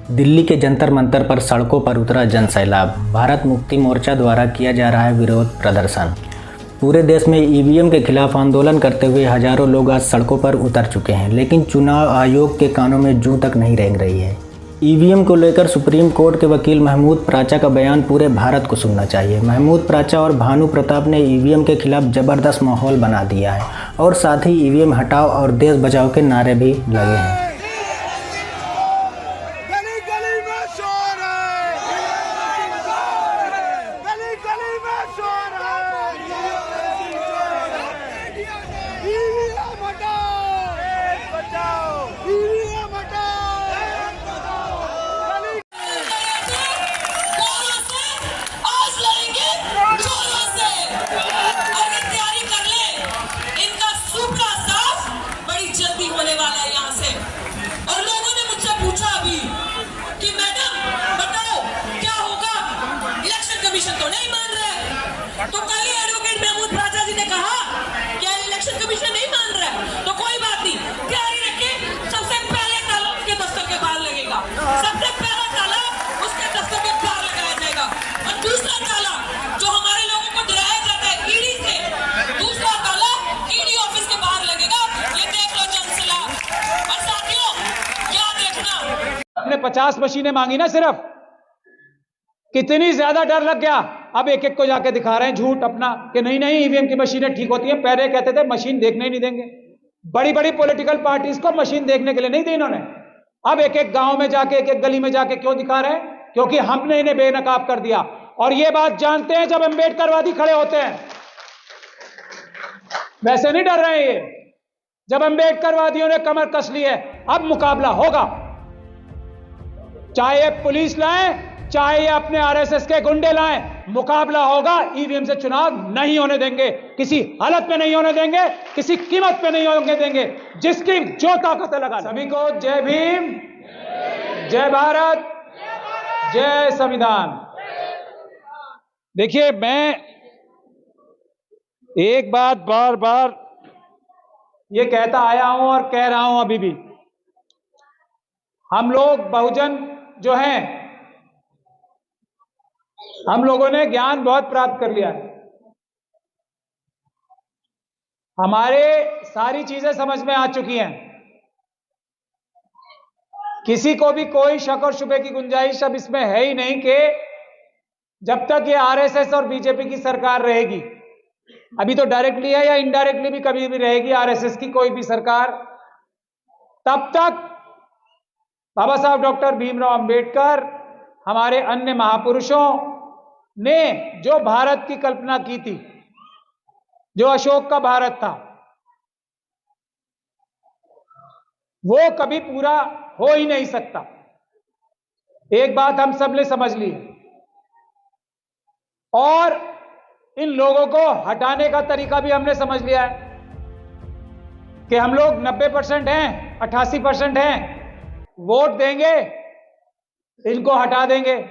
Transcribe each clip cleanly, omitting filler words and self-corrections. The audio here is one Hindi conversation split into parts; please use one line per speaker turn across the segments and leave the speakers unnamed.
दिल्ली के जंतर मंतर पर सड़कों पर उतरा जन सैलाब। भारत मुक्ति मोर्चा द्वारा किया जा रहा है विरोध प्रदर्शन। पूरे देश में ईवीएम के खिलाफ आंदोलन करते हुए हजारों लोग आज सड़कों पर उतर चुके हैं, लेकिन चुनाव आयोग के कानों में जूं तक नहीं रेंग रही है। ईवीएम को लेकर सुप्रीम कोर्ट के वकील महमूद प्राचा का बयान पूरे भारत को सुनना चाहिए। महमूद प्राचा और भानु प्रताप ने ईवीएम के खिलाफ जबरदस्त माहौल बना दिया है और साथ ही ईवीएम हटाओ और देश बचाओ के नारे भी लगे हैं।
तो कल ही एडवोकेट महमूद प्राचा जी ने कहा कि इलेक्शन कमीशन नहीं मान रहा है, तो कोई बात नहीं, तैयारी रखिए। सबसे पहले ताला उसके दफ्तर के बाहर लगेगा, सबसे पहला ताला उसके दफ्तर के बाहर लगाया जाएगा। और दूसरा ताला जो हमारे लोगों को डराया जाता है ईडी से, दूसरा ताला ईडी ऑफिस के बाहर लगेगा। ये देख लो जनसैलाब। और साथियों याद रखना,
आपने 50 मशीनें मांगी ना, सिर्फ कितनी ज्यादा डर लग गया। अब एक एक को जाके दिखा रहे हैं झूठ अपना कि नहीं नहीं ईवीएम की मशीनें ठीक होती हैं। पहले कहते थे मशीन देखने ही नहीं देंगे, बड़ी बड़ी पॉलिटिकल पार्टीज को मशीन देखने के लिए नहीं दी इन्होंने। अब एक एक गांव में जाके, एक एक गली में जाके क्यों दिखा रहे हैं? क्योंकि हमने इन्हें बेनकाब कर दिया। और ये बात जानते हैं जब अम्बेडकरवादी खड़े होते हैं, वैसे नहीं डर रहे हैं ये। जब अम्बेडकरवादियों ने कमर कस ली है, अब मुकाबला होगा। चाहे पुलिस लाए, चाहे ये अपने आरएसएस के गुंडे लाएं, मुकाबला होगा। ईवीएम से चुनाव नहीं होने देंगे, किसी हालत में नहीं होने देंगे, किसी कीमत पे नहीं होने देंगे। जिसकी जो ताकत लगा। सभी को जय भीम, जय भारत, जय संविधान। देखिए, मैं एक बात बार बार ये कहता आया हूं और कह रहा हूं अभी भी, हम लोग बहुजन जो हैं, हम लोगों ने ज्ञान बहुत प्राप्त कर लिया है। हमारे सारी चीजें समझ में आ चुकी हैं। किसी को भी कोई शक और शुबे की गुंजाइश अब इसमें है ही नहीं कि जब तक ये आरएसएस और बीजेपी की सरकार रहेगी, अभी तो डायरेक्टली है या इनडायरेक्टली भी कभी भी रहेगी आरएसएस की कोई भी सरकार, तब तक बाबा साहब डॉक्टर भीमराव अंबेडकर, हमारे अन्य महापुरुषों ने जो भारत की कल्पना की थी, जो अशोक का भारत था, वो कभी पूरा हो ही नहीं सकता। एक बात हम सब ने समझ ली, और इन लोगों को हटाने का तरीका भी हमने समझ लिया है कि हम लोग 90% हैं, 88% हैं, वोट देंगे, इनको हटा देंगे।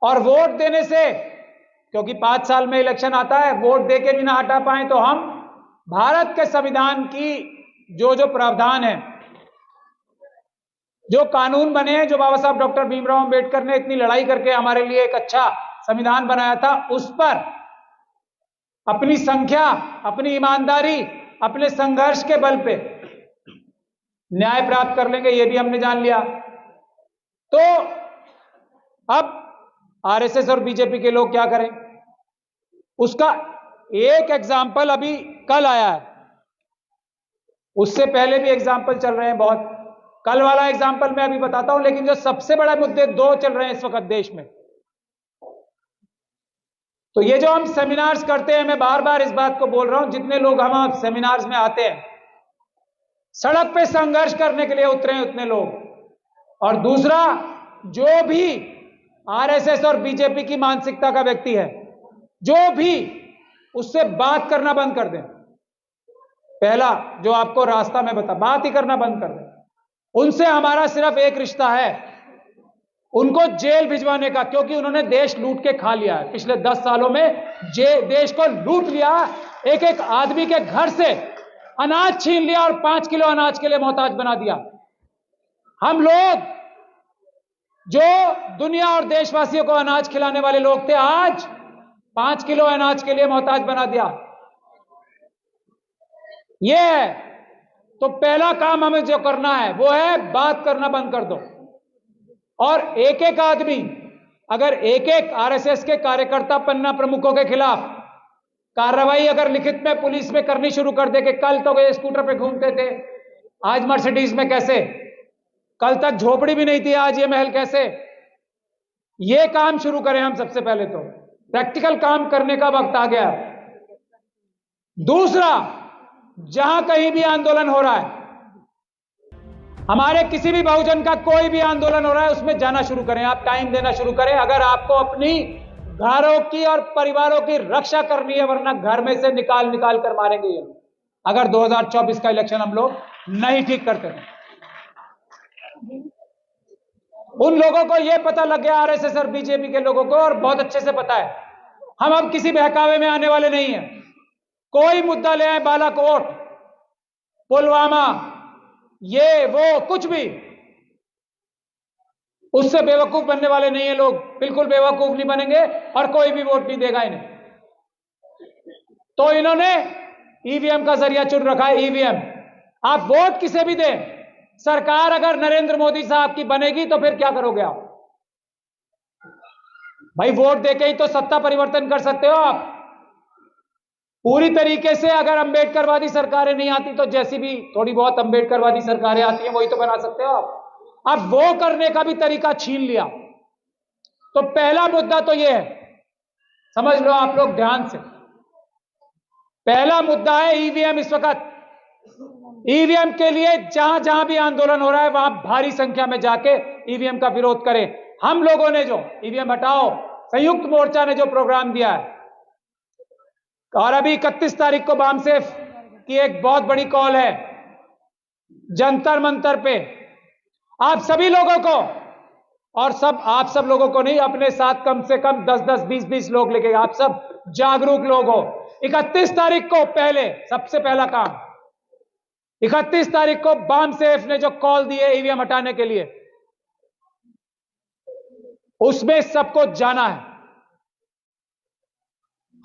और वोट देने से, क्योंकि 5 साल में इलेक्शन आता है, वोट देके भी ना हटा पाए तो हम भारत के संविधान की जो प्रावधान है, जो कानून बने हैं, जो बाबा साहब डॉक्टर भीमराव अंबेडकर ने इतनी लड़ाई करके हमारे लिए एक अच्छा संविधान बनाया था, उस पर अपनी संख्या, अपनी ईमानदारी, अपने संघर्ष के बल पे न्याय प्राप्त कर लेंगे, ये भी हमने जान लिया। तो अब आरएसएस और बीजेपी के लोग क्या करें, उसका एक एग्जाम्पल अभी कल आया है। उससे पहले भी एग्जाम्पल चल रहे हैं बहुत। कल वाला एग्जाम्पल मैं अभी बताता हूं, लेकिन जो सबसे बड़ा मुद्दे 2 चल रहे हैं इस वक्त देश में। तो ये जो हम सेमिनार्स करते हैं, मैं बार बार इस बात को बोल रहा हूं, जितने लोग हम सेमिनार्स में आते हैं, सड़क पे संघर्ष करने के लिए उतरे हैं उतने लोग। और दूसरा, जो भी आरएसएस और बीजेपी की मानसिकता का व्यक्ति है, जो भी, उससे बात करना बंद कर दें। पहला जो आपको रास्ता में बता, बात ही करना बंद कर दें। उनसे हमारा सिर्फ एक रिश्ता है, उनको जेल भिजवाने का, क्योंकि उन्होंने देश लूट के खा लिया है। पिछले 10 सालों में देश को लूट लिया, एक एक आदमी के घर से अनाज छीन लिया और 5 किलो अनाज के लिए मोहताज बना दिया। हम लोग जो दुनिया और देशवासियों को अनाज खिलाने वाले लोग थे, आज 5 किलो अनाज के लिए मोहताज बना दिया। यह है। तो पहला काम हमें जो करना है वो है बात करना बंद कर दो। और एक एक आदमी अगर एक एक आरएसएस के कार्यकर्ता पन्ना प्रमुखों के खिलाफ कार्रवाई अगर लिखित में पुलिस में करनी शुरू कर दे कि कल तो ये स्कूटर पे घूमते थे, आज मर्सिडीज में कैसे, कल तक झोपड़ी भी नहीं थी, आज ये महल कैसे, ये काम शुरू करें हम। सबसे पहले तो प्रैक्टिकल काम करने का वक्त आ गया। दूसरा, जहां कहीं भी आंदोलन हो रहा है, हमारे किसी भी बहुजन का कोई भी आंदोलन हो रहा है, उसमें जाना शुरू करें, आप टाइम देना शुरू करें। अगर आपको अपनी घरों की और परिवारों की रक्षा करनी है, वरना घर में से निकाल निकाल कर मारेंगे ये लोग, अगर 2024 का इलेक्शन हम लोग नहीं ठीक करते तो। उन लोगों को यह पता लग गया, आरएसएस और बीजेपी के लोगों को, और बहुत अच्छे से पता है, हम अब किसी बहकावे में आने वाले नहीं हैं। कोई मुद्दा ले आए, बालाकोट, पुलवामा, ये वो कुछ भी, उससे बेवकूफ बनने वाले नहीं है लोग, बिल्कुल बेवकूफ नहीं बनेंगे और कोई भी वोट नहीं देगा इन्हें। तो इन्होंने ईवीएम का जरिया चुन रखा है। ईवीएम, आप वोट किसे भी दें, सरकार अगर नरेंद्र मोदी साहब की बनेगी तो फिर क्या करोगे आप? भाई वोट देके ही तो सत्ता परिवर्तन कर सकते हो आप। पूरी तरीके से अगर अंबेडकरवादी सरकारें नहीं आती तो जैसी भी थोड़ी बहुत अंबेडकरवादी सरकारें आती हैं वही तो बना सकते हो आप। अब वो करने का भी तरीका छीन लिया। तो पहला मुद्दा तो ये है, समझ लो आप लोग ध्यान से, पहला मुद्दा है ईवीएम। इस वक्त ईवीएम के लिए जहां जहां भी आंदोलन हो रहा है वहां भारी संख्या में जाके ईवीएम का विरोध करें। हम लोगों ने जो ईवीएम हटाओ संयुक्त मोर्चा ने जो प्रोग्राम दिया है, और अभी 31 तारीख को बामसेफ की एक बहुत बड़ी कॉल है जंतर मंतर पे, आप सभी लोगों को, और आप सब लोगों को नहीं, अपने साथ कम से कम 10-10, 20-20 लोग लेके, आप सब जागरूक लोग हो। 31 तारीख को पहले, सबसे पहला काम, 31 तारीख को बामसेफ ने जो कॉल दी है ईवीएम हटाने के लिए, उसमें सबको जाना है।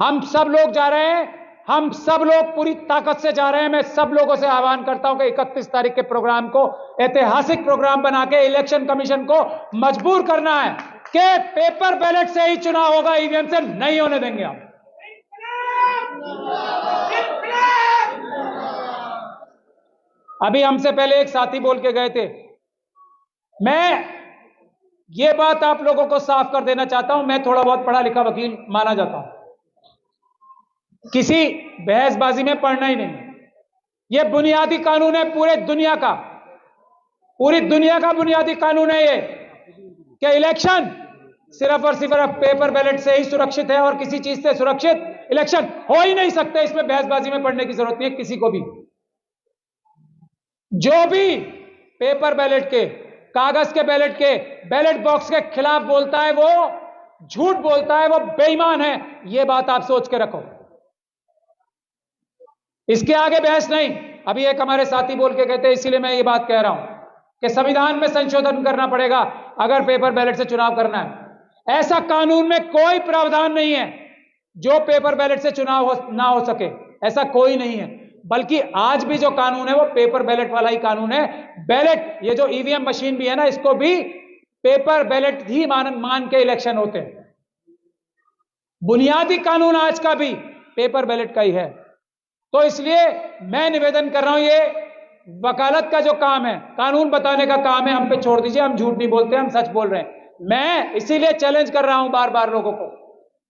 हम सब लोग जा रहे हैं, हम सब लोग पूरी ताकत से जा रहे हैं। मैं सब लोगों से आह्वान करता हूं कि 31 तारीख के प्रोग्राम को ऐतिहासिक प्रोग्राम बना के इलेक्शन कमीशन को मजबूर करना है कि पेपर बैलेट से ही चुनाव होगा, ईवीएम से नहीं होने देंगे हम। अभी हमसे पहले एक साथी बोल के गए थे, मैं ये बात आप लोगों को साफ कर देना चाहता हूं, मैं थोड़ा बहुत पढ़ा लिखा वकील माना जाता हूं, किसी बहसबाजी में पढ़ना ही नहीं। यह बुनियादी कानून है पूरे दुनिया का, पूरी दुनिया का बुनियादी कानून है ये, कि इलेक्शन सिर्फ और सिर्फ पेपर बैलेट से ही सुरक्षित है और किसी चीज से सुरक्षित इलेक्शन हो ही नहीं सकते। इसमें बहसबाजी में पढ़ने की जरूरत नहीं है किसी को भी। जो भी पेपर बैलेट के, कागज के बैलेट के, बैलेट बॉक्स के खिलाफ बोलता है वो झूठ बोलता है, वो बेईमान है। यह बात आप सोच के रखो, इसके आगे बहस नहीं। अभी एक हमारे साथी बोल के कहते हैं, इसीलिए मैं ये बात कह रहा हूं कि संविधान में संशोधन करना पड़ेगा अगर पेपर बैलेट से चुनाव करना है। ऐसा कानून में कोई प्रावधान नहीं है जो पेपर बैलेट से चुनाव ना हो सके, ऐसा कोई नहीं है। बल्कि आज भी जो कानून है वो पेपर बैलेट वाला ही कानून है। बैलेट, ये जो ईवीएम मशीन भी है ना, इसको भी पेपर बैलेट ही मान के इलेक्शन होते हैं। बुनियादी कानून आज का भी पेपर बैलेट का ही है। तो इसलिए मैं निवेदन कर रहा हूं, ये वकालत का जो काम है, कानून बताने का काम है, हम पे छोड़ दीजिए। हम झूठ नहीं बोलते, हम सच बोल रहे हैं। मैं इसीलिए चैलेंज कर रहा हूं बार बार लोगों को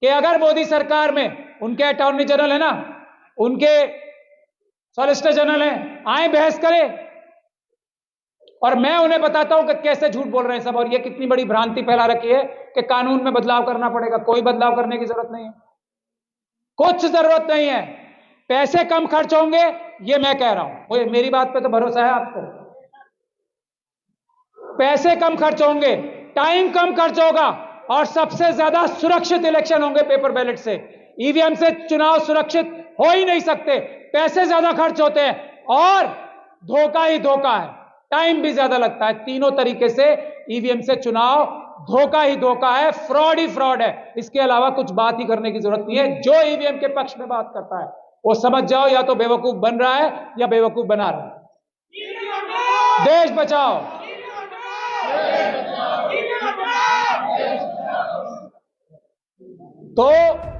कि अगर मोदी सरकार में उनके अटॉर्नी जनरल है ना, उनके सॉलिसिटर जनरल हैं, आए बहस करें और मैं उन्हें बताता हूं कि कैसे झूठ बोल रहे हैं सब, और ये कितनी बड़ी भ्रांति फैला रखी है कि कानून में बदलाव करना पड़ेगा। कोई बदलाव करने की जरूरत नहीं है, कुछ जरूरत नहीं है। पैसे कम खर्च होंगे, ये मैं कह रहा हूं, मेरी बात पे तो भरोसा है आपको। पैसे कम खर्च होंगे, टाइम कम खर्च होगा, और सबसे ज्यादा सुरक्षित इलेक्शन होंगे पेपर बैलेट से। ईवीएम से चुनाव सुरक्षित हो ही नहीं सकते, पैसे ज्यादा खर्च होते हैं और धोखा ही धोखा है। टाइम भी ज्यादा लगता है। तीनों तरीके से ईवीएम से चुनाव धोखा ही धोखा है, फ्रॉड ही फ्रॉड है। इसके अलावा कुछ बात ही करने की जरूरत नहीं है। जो ईवीएम के पक्ष में बात करता है वो समझ जाओ या तो बेवकूफ बन रहा है या बेवकूफ बना रहा है। देश बचाओ। तो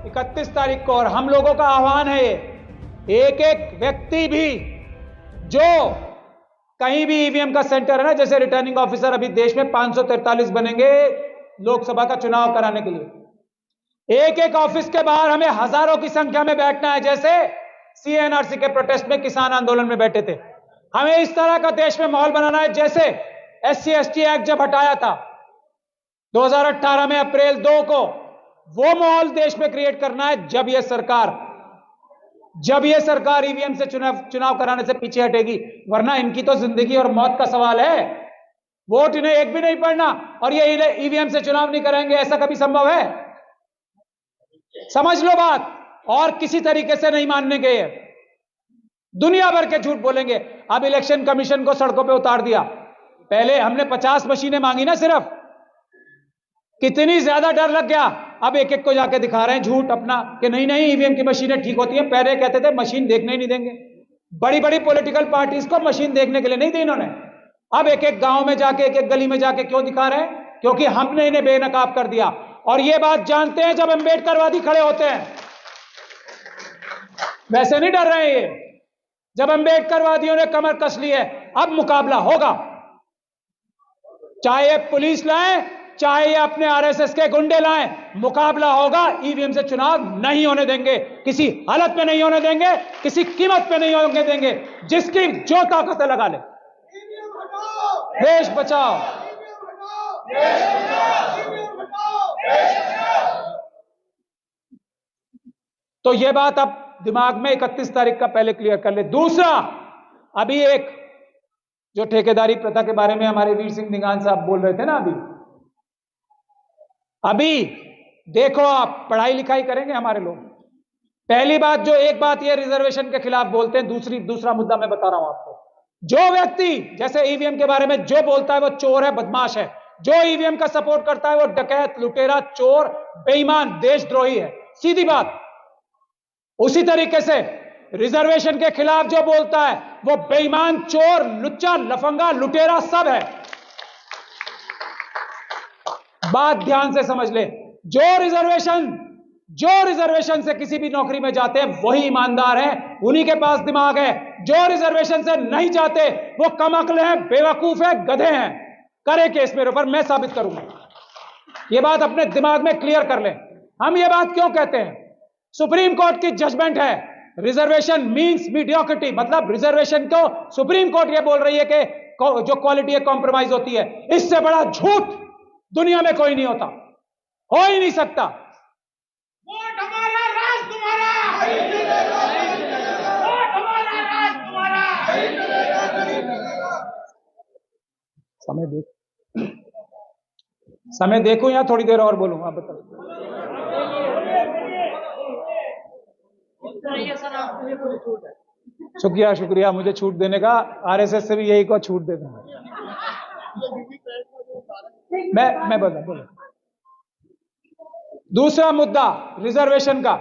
31 तारीख को, और हम लोगों का आह्वान है, ये एक एक व्यक्ति भी जो कहीं भी ईवीएम का सेंटर है ना, जैसे रिटर्निंग ऑफिसर अभी देश में 543 बनेंगे लोकसभा का चुनाव कराने के लिए, एक एक ऑफिस के बाहर हमें हजारों की संख्या में बैठना है, जैसे सीएनआरसी के प्रोटेस्ट में किसान आंदोलन में बैठे थे। हमें इस तरह का देश में माहौल बनाना है, जैसे SC/ST एक्ट जब हटाया था 2018 में अप्रैल 2 को, वो माहौल देश में क्रिएट करना है। जब यह सरकार ईवीएम से चुनाव कराने से पीछे हटेगी, वरना इनकी तो जिंदगी और मौत का सवाल है। वोट इन्हें एक भी नहीं पड़ना और ये ईवीएम से चुनाव नहीं करेंगे, ऐसा कभी संभव है? समझ लो बात। और किसी तरीके से नहीं मानने के, दुनिया भर के झूठ बोलेंगे। अब इलेक्शन कमीशन को सड़कों पे उतार दिया। पहले हमने 50 मशीनें मांगी ना सिर्फ, कितनी ज्यादा डर लग गया। अब एक एक को जाके दिखा रहे हैं झूठ अपना कि नहीं नहीं ईवीएम की मशीनें ठीक होती हैं। पहले कहते थे मशीन देखने ही नहीं देंगे। बड़ी बड़ी पॉलिटिकल पार्टीज को मशीन देखने के लिए नहीं दी इन्होंने। अब एक एक गांव में जाके, एक एक गली में जाके क्यों दिखा रहे हैं? क्योंकि हमने इन्हें बेनकाब कर दिया। और ये बात जानते हैं जब अम्बेडकरवादी खड़े होते हैं, वैसे नहीं डर रहे हैं ये। जब अम्बेडकरवादियों ने कमर कस ली है, अब मुकाबला होगा। चाहे पुलिस लाए, चाहे ये अपने आरएसएस के गुंडे लाएं, मुकाबला होगा। ईवीएम से चुनाव नहीं होने देंगे, किसी हालत में नहीं होने देंगे, किसी कीमत पे नहीं होने देंगे। जिसकी जो ताकत है लगा ले। देश बचाओ। तो ये बात अब दिमाग में 31 तारीख का पहले क्लियर कर ले। दूसरा, अभी एक जो ठेकेदारी प्रथा के बारे में हमारे वीर सिंह निगान साहब बोल रहे थे ना, अभी देखो, आप पढ़ाई लिखाई करेंगे हमारे लोग। पहली बात, जो एक बात ये रिजर्वेशन के खिलाफ बोलते हैं, दूसरा मुद्दा मैं बता रहा हूं आपको। जो व्यक्ति जैसे ईवीएम के बारे में जो बोलता है वो चोर है, बदमाश है। जो ईवीएम का सपोर्ट करता है वो डकैत, लुटेरा, चोर, बेईमान, देशद्रोही है। सीधी बात। उसी तरीके से रिजर्वेशन के खिलाफ जो बोलता है वो बेईमान, चोर, लुच्चा, लफंगा, लुटेरा सब है। बात ध्यान से समझ ले। जो रिजर्वेशन से किसी भी नौकरी में जाते हैं वही ईमानदार हैं, उन्हीं के पास दिमाग है। जो रिजर्वेशन से नहीं जाते वो कमअक्ल हैं, बेवकूफ है, गधे हैं। करे केस मेरे ऊपर, मैं साबित करूंगा। ये बात अपने दिमाग में क्लियर कर लें। हम ये बात क्यों कहते हैं? सुप्रीम कोर्ट की जजमेंट है, रिजर्वेशन मींस मीडियोक्रिटी, मतलब रिजर्वेशन को सुप्रीम कोर्ट ये बोल रही है कि जो क्वालिटी है कॉम्प्रोमाइज होती है। इससे बड़ा झूठ दुनिया में कोई नहीं होता, हो ही नहीं सकता।
वोट हमारा, राज तुम्हारा। वोट हमारा, राज तुम्हारा।
समय देखो या थोड़ी देर और बोलूं? आप बताओ। शुक्रिया मुझे छूट देने का। आरएसएस से भी यही को छूट दे दूंगा। मैं बोला। दूसरा मुद्दा रिजर्वेशन का,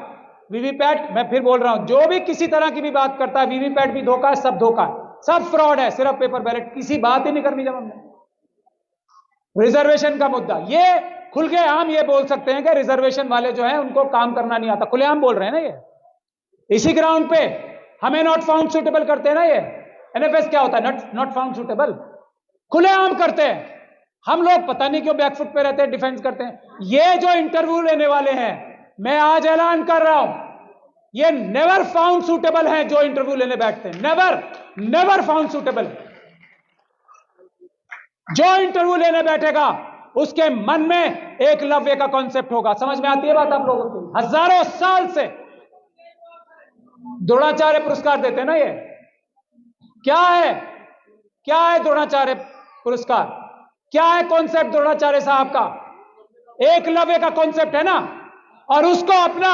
वीवीपैट। मैं फिर बोल रहा हूं, जो भी किसी तरह की भी बात करता है, वीवीपैट भी धोखा है, सब धोखा है, सब फ्रॉड है, सिर्फ पेपर बैलेट। किसी बात ही नहीं करनी। जब हमने रिजर्वेशन का मुद्दा, ये खुल के आम ये बोल सकते हैं कि रिजर्वेशन वाले जो हैं उनको काम करना नहीं आता। खुलेआम बोल रहे हैं ना ये। इसी ग्राउंड पे हमें नॉट फाउंड सुटेबल करते हैं ना ये। एनएफएस क्या होता है? Not found suitable. खुलेआम करते हैं। हम लोग पता नहीं क्यों बैकफुट पे रहते हैं, डिफेंस करते हैं। ये जो इंटरव्यू लेने वाले हैं, मैं आज ऐलान कर रहा हूं, ये नेवर फाउंड सुटेबल हैं। जो इंटरव्यू लेने बैठते हैं, नेवर फाउंड सुटेबल। जो इंटरव्यू लेने बैठेगा उसके मन में एकलव्य का कॉन्सेप्ट होगा। समझ में आती है बात आप लोगों को? हजारों साल से द्रोणाचार्य पुरस्कार देते हैं ना ये। क्या है द्रोणाचार्य पुरस्कार? क्या है कॉन्सेप्ट द्रोणाचार्य साहब का? एकलव्य का कॉन्सेप्ट है ना। और उसको अपना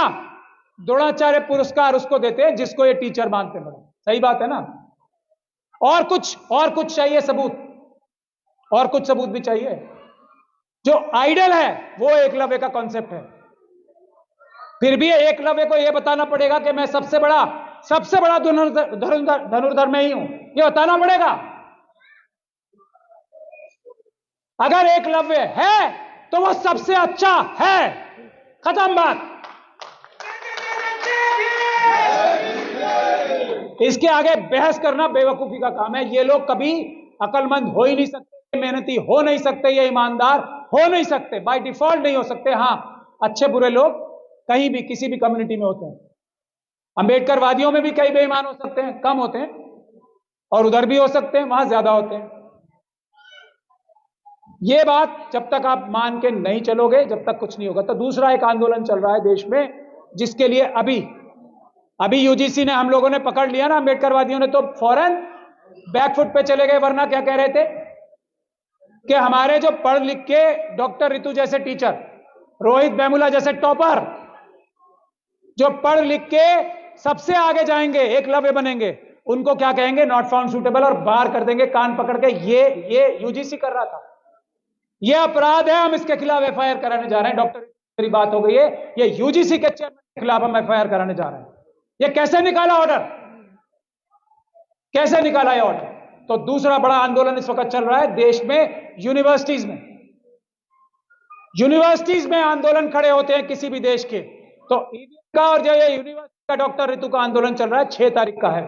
द्रोणाचार्य पुरस्कार उसको देते हैं जिसको ये टीचर मानते हैं। सही बात है ना? और कुछ चाहिए सबूत, और कुछ सबूत भी चाहिए। जो आइडल है वो एकलव्य का कॉन्सेप्ट है। फिर भी एकलव्य को यह बताना पड़ेगा कि मैं सबसे बड़ा धनुर्धर मैं ही हूं, यह बताना पड़ेगा। अगर एकलव्य है तो वो सबसे अच्छा है, खत्म बात। इसके आगे बहस करना बेवकूफी का काम है। ये लोग कभी अकलमंद हो ही नहीं सकते, मेहनती हो नहीं सकते, ये ईमानदार हो नहीं सकते, बाय डिफॉल्ट नहीं हो सकते। हां, अच्छे बुरे लोग कहीं भी किसी भी कम्युनिटी में होते हैं। अंबेडकरवादियों में भी कई बेईमान हो सकते हैं, कम होते हैं, और उधर भी हो सकते हैं, वहां ज्यादा होते हैं। ये बात जब तक आप मान के नहीं चलोगे, जब तक कुछ नहीं होगा। तो दूसरा एक आंदोलन चल रहा है देश में, जिसके लिए अभी यूजीसी ने, हम लोगों ने पकड़ लिया ना, अंबेडकरवादियों ने तो फौरन बैकफुट पे चले गए। वरना क्या कह रहे थे कि हमारे जो पढ़ लिख के डॉक्टर रितु जैसे टीचर, रोहित वेमुला जैसे टॉपर, जो पढ़ लिख के सबसे आगे जाएंगे, एकलव्य बनेंगे, उनको क्या कहेंगे, नॉट फाउंड सूटेबल, और बाहर कर देंगे कान पकड़ के। ये यूजीसी कर रहा था। ये अपराध है, हम इसके खिलाफ एफआईआर कराने जा रहे हैं। डॉक्टर मेरी बात हो गई है, ये यूजीसी के चेयरमैन के खिलाफ हम एफआईआर कराने जा रहे हैं। ये कैसे निकाला ऑर्डर, कैसे निकाला ये ऑर्डर? तो दूसरा बड़ा आंदोलन इस वक्त चल रहा है देश में, यूनिवर्सिटीज में आंदोलन खड़े होते हैं किसी भी देश के। तो ईवीएम का और जो ये यूनिवर्सिटी का डॉक्टर रितु का आंदोलन चल रहा है, 6 तारीख का है।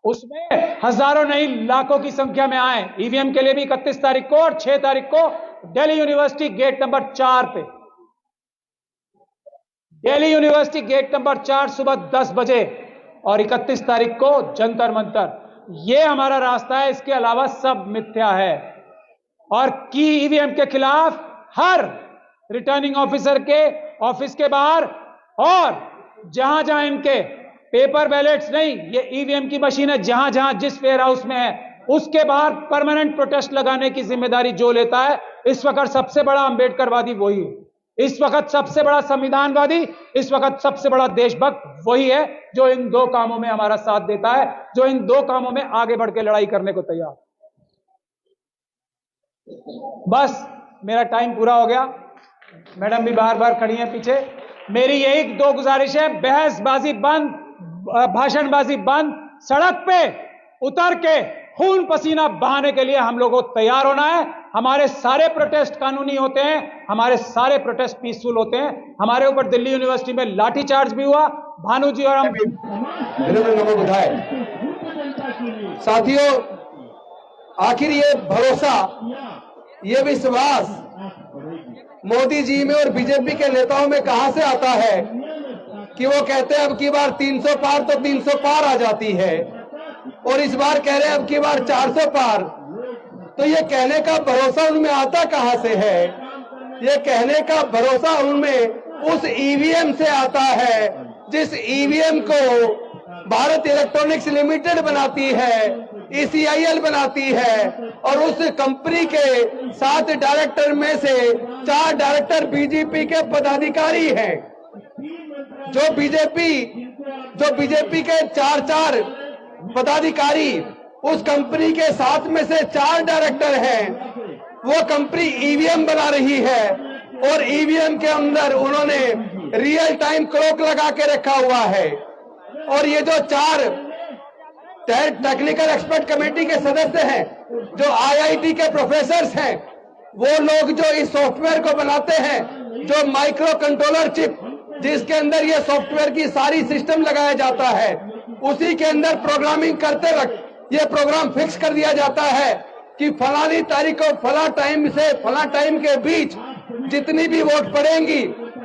उसमें हजारों नहीं लाखों की संख्या में आए। ईवीएम के लिए भी 31 तारीख को और 6 तारीख को दिल्ली यूनिवर्सिटी गेट नंबर 4 पे, दिल्ली यूनिवर्सिटी गेट नंबर 4 सुबह 10 बजे, और 31 तारीख को जंतर मंतर। यह हमारा रास्ता है, इसके अलावा सब मिथ्या है। और की ईवीएम के खिलाफ हर रिटर्निंग ऑफिसर के ऑफिस के बाहर, और जहां जहां इनके पेपर बैलेट्स नहीं, ये ईवीएम की मशीन है, जहां जहां जिस वेयर हाउस में है उसके बाहर परमानेंट प्रोटेस्ट लगाने की जिम्मेदारी जो लेता है, इस वक्त सबसे बड़ा अंबेडकरवादी वही है। इस वक्त सबसे बड़ा संविधानवादी, इस वक्त सबसे बड़ा देशभक्त वही है, जो इन 2 कामों में हमारा साथ देता है, जो इन 2 कामों में आगे बढ़ के लड़ाई करने को तैयार। बस मेरा टाइम पूरा हो गया। मैडम भी बार बार खड़ी हैं पीछे। मेरी यही 2 गुजारिश है, बहसबाजी बंद, भाषणबाजी बंद, सड़क पे उतर के खून पसीना बहाने के लिए हम लोगों को तैयार होना है। हमारे सारे प्रोटेस्ट कानूनी होते हैं, हमारे सारे प्रोटेस्ट पीसफुल होते हैं। हमारे ऊपर दिल्ली यूनिवर्सिटी में लाठीचार्ज भी हुआ, भानु जी और हम
साथियों, आखिर ये भरोसा, ये विश्वास मोदी जी में और बीजेपी के नेताओं में कहां से आता है कि वो कहते हैं अब की बार 300 पार तो 300 पार आ जाती है, और इस बार कह रहे हैं अब की बार 400 पार। तो ये कहने का भरोसा उनमें आता कहां से है? ये कहने का भरोसा उनमें उस ईवीएम से आता है, जिस ईवीएम को भारत इलेक्ट्रॉनिक्स लिमिटेड बनाती है, ECIL बनाती है, और उस कंपनी के 7 डायरेक्टर में से 4 डायरेक्टर बीजेपी के पदाधिकारी हैं। जो बीजेपी के 4 पदाधिकारी उस कंपनी के 7 में से 4 डायरेक्टर हैं। वो कंपनी ईवीएम बना रही है, और ईवीएम के अंदर उन्होंने रियल टाइम क्लॉक लगा के रखा हुआ है। और ये जो 4 टेक्निकल एक्सपर्ट कमेटी के सदस्य हैं, जो IIT के प्रोफेसर्स हैं, वो लोग जो इस सॉफ्टवेयर को बनाते हैं, जो माइक्रो कंट्रोलर चिप जिसके अंदर ये सॉफ्टवेयर की सारी सिस्टम लगाया जाता है, उसी के अंदर प्रोग्रामिंग करते वक्त ये प्रोग्राम फिक्स कर दिया जाता है कि फलानी तारीख को फला टाइम से फला टाइम के बीच जितनी भी वोट पड़ेंगी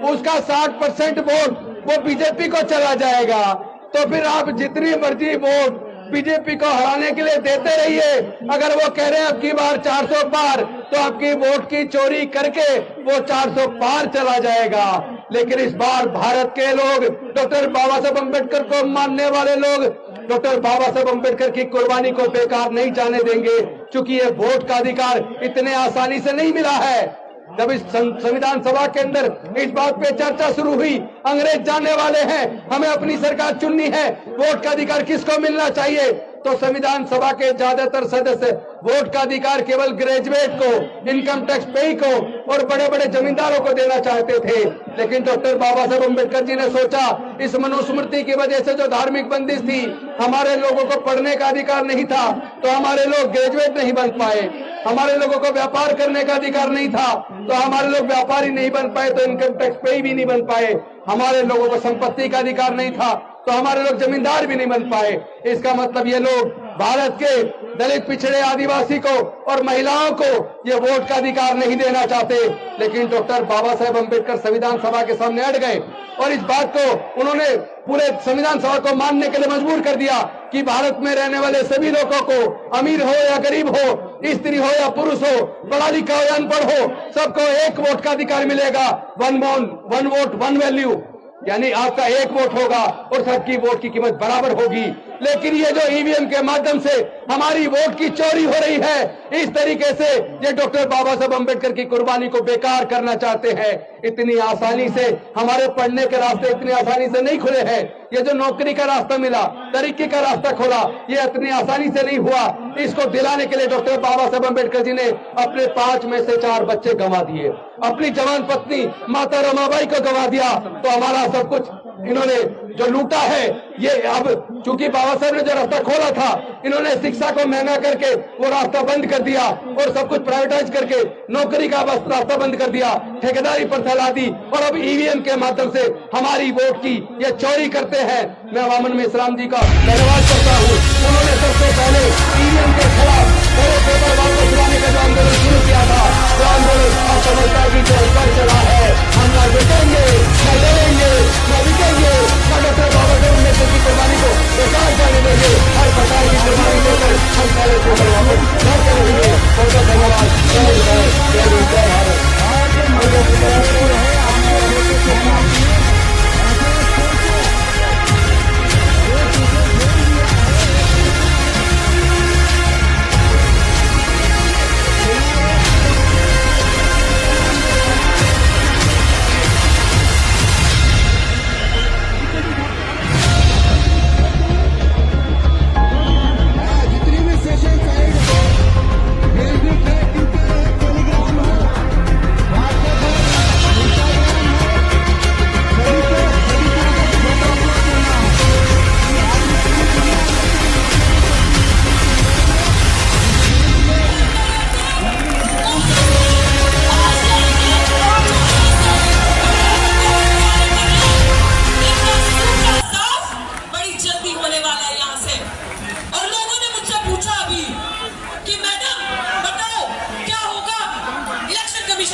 उसका 60% वोट वो बीजेपी को चला जाएगा। तो फिर आप जितनी मर्जी वोट बीजेपी को हराने के लिए देते रहिए। अगर वो कह रहे हैं अब की बार 400 पार, तो आपकी वोट की चोरी करके वो 400 पार चला जाएगा। लेकिन इस बार भारत के लोग, डॉक्टर बाबा साहब अम्बेडकर को मानने वाले लोग, डॉक्टर बाबा साहब अम्बेडकर की कुर्बानी को बेकार नहीं जाने देंगे, क्योंकि ये वोट का अधिकार इतने आसानी से नहीं मिला है। जब इस संविधान सभा के अंदर इस बात पे चर्चा शुरू हुई, अंग्रेज जानने वाले हैं, हमें अपनी सरकार चुननी है, वोट का अधिकार किसको मिलना चाहिए? तो संविधान सभा के ज्यादातर सदस्य वोट का अधिकार केवल ग्रेजुएट को, इनकम टैक्स पेई को और बड़े बड़े जमींदारों को देना चाहते थे। लेकिन डॉक्टर बाबा साहब अम्बेडकर जी ने सोचा इस मनुस्मृति की वजह से जो धार्मिक बंदिश थी, हमारे लोगों को पढ़ने का अधिकार नहीं था तो हमारे लोग ग्रेजुएट नहीं बन पाए, हमारे लोगों को व्यापार करने का अधिकार नहीं था तो हमारे लोग व्यापारी नहीं बन पाए, तो इनकम टैक्स पेई भी नहीं बन पाए, हमारे लोगों को संपत्ति का अधिकार नहीं था तो हमारे लोग जमींदार भी नहीं बन पाए। इसका मतलब ये लोग भारत के दलित, पिछड़े, आदिवासी को और महिलाओं को ये वोट का अधिकार नहीं देना चाहते। लेकिन डॉक्टर बाबा साहेब अम्बेडकर संविधान सभा के सामने अड़ गए और इस बात को उन्होंने पूरे संविधान सभा को मानने के लिए मजबूर कर दिया कि भारत में रहने वाले सभी लोगों को, अमीर हो या गरीब हो, स्त्री हो या पुरुष हो, पढ़ा लिखा हो या अनपढ़ हो, सबको एक वोट का अधिकार मिलेगा। वन वोट वन वैल्यू, यानी आपका एक वोट होगा और सबकी वोट की कीमत बराबर होगी। लेकिन ये जो ईवीएम के माध्यम से हमारी वोट की चोरी हो रही है, इस तरीके से ये डॉक्टर बाबा साहब अम्बेडकर की कुर्बानी को बेकार करना चाहते हैं। इतनी आसानी से हमारे पढ़ने के रास्ते इतनी आसानी से नहीं खुले हैं। ये जो नौकरी का रास्ता मिला, तरक्की का रास्ता खोला, ये इतनी आसानी से नहीं हुआ। इसको दिलाने के लिए डॉक्टर बाबा साहब अम्बेडकर जी ने अपने 5 में से 4 बच्चे गंवा दिए, अपनी जवान पत्नी माता रमाबाई को गंवा दिया। तो हमारा सब कुछ इन्होंने जो लूटा है, ये अब चूंकि बाबा साहब ने जो रास्ता खोला था, इन्होंने शिक्षा को महंगा करके वो रास्ता बंद कर दिया और सब कुछ प्राइवेटाइज करके नौकरी का बस रास्ता बंद कर दिया, ठेकेदारी पर फैला दी और अब ईवीएम के माध्यम से हमारी वोट की ये चोरी करते हैं। मैं वामन में इस्लाम जी का धन्यवाद करता हूँ। उन्होंने सबसे पहले ईवीएम के खिलाफ पेपर वापस लाने का जो आंदोलन शुरू किया था, वो आंदोलन अब समझता की जो कर चला है। हम न रुकेंगे, न डरेंगे, न रुकेंगे, न डॉक्टर बाबा साहब अम्बेडकर की कुर्बानी को बेकार जाने देंगे। हर प्रकार की कुर्बानी देकर हम पहले पेपर वापस घर करेंगे। बहुत बहुत धन्यवाद। जय हिंद, जय हिंद, जय भारत।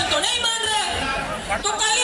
तो नहीं मान रहे तो कल ही